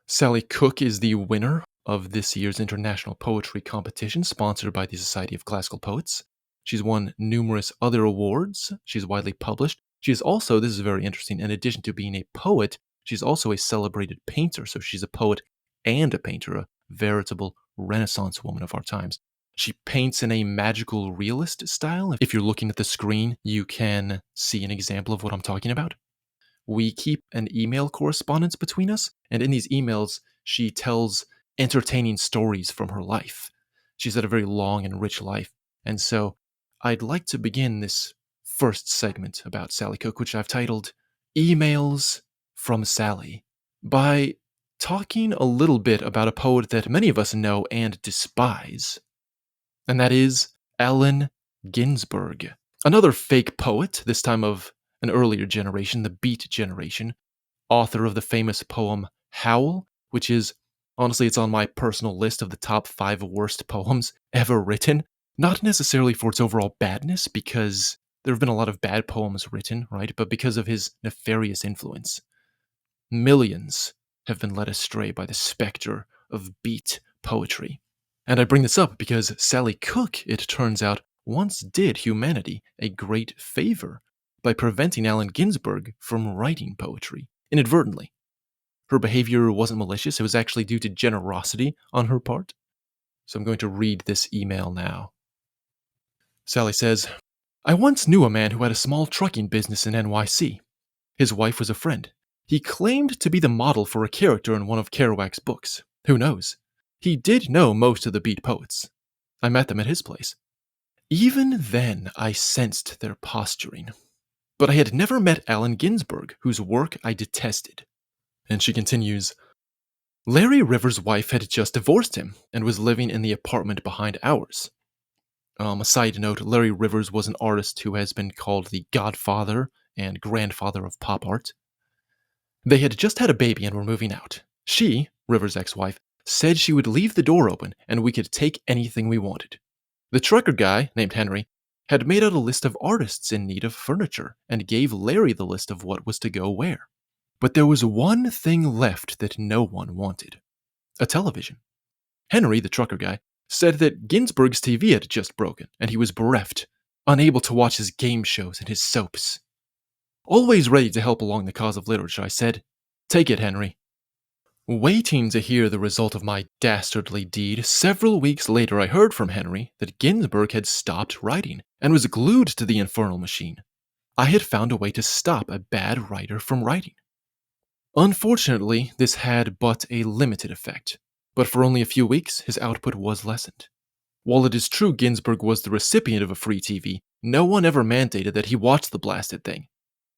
Sally Cook is the winner of this year's International Poetry Competition sponsored by the Society of Classical Poets. She's won numerous other awards. She's widely published. She is also, this is very interesting, in addition to being a poet, she's also a celebrated painter. So she's a poet and a painter, a veritable Renaissance woman of our times. She paints in a magical realist style. If you're looking at the screen, you can see an example of what I'm talking about. We keep an email correspondence between us, and in these emails, she tells entertaining stories from her life. She's had a very long and rich life, and so I'd like to begin this first segment about Sally Cook, which I've titled Emails from Sally, by talking a little bit about a poet that many of us know and despise, and that is Allen Ginsberg. Another fake poet, this time of an earlier generation, the Beat generation, author of the famous poem Howl, which is, honestly, it's on my personal list of the top 5 worst poems ever written. Not necessarily for its overall badness, because there have been a lot of bad poems written, right? But because of his nefarious influence. Millions have been led astray by the specter of Beat poetry. And I bring this up because Sally Cook, it turns out, once did humanity a great favor by preventing Allen Ginsberg from writing poetry, inadvertently. Her behavior wasn't malicious, it was actually due to generosity on her part. So I'm going to read this email now. Sally says, I once knew a man who had a small trucking business in NYC. His wife was a friend. He claimed to be the model for a character in one of Kerouac's books. Who knows? He did know most of the Beat poets. I met them at his place. Even then, I sensed their posturing. But I had never met Allen Ginsberg, whose work I detested. And she continues, Larry Rivers' wife had just divorced him and was living in the apartment behind ours. A side note, Larry Rivers was an artist who has been called the godfather and grandfather of pop art. They had just had a baby and were moving out. She, Rivers' ex-wife, said she would leave the door open and we could take anything we wanted. The trucker guy, named Henry, had made out a list of artists in need of furniture and gave Larry the list of what was to go where. But there was one thing left that no one wanted. A television. Henry, the trucker guy, said that Ginsberg's TV had just broken and he was bereft, unable to watch his game shows and his soaps. Always ready to help along the cause of literature, I said, Take it, Henry. Waiting to hear the result of my dastardly deed, several weeks later I heard from Henry that Ginsberg had stopped writing and was glued to the infernal machine. I had found a way to stop a bad writer from writing. Unfortunately, this had but a limited effect, but for only a few weeks, his output was lessened. While it is true Ginsberg was the recipient of a free TV, no one ever mandated that he watch the blasted thing.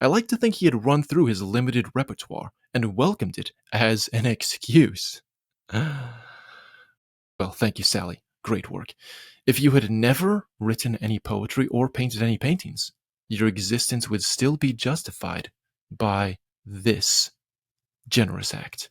I like to think he had run through his limited repertoire and welcomed it as an excuse. Well, thank you, Sally. Great work. If you had never written any poetry or painted any paintings, your existence would still be justified by this generous act.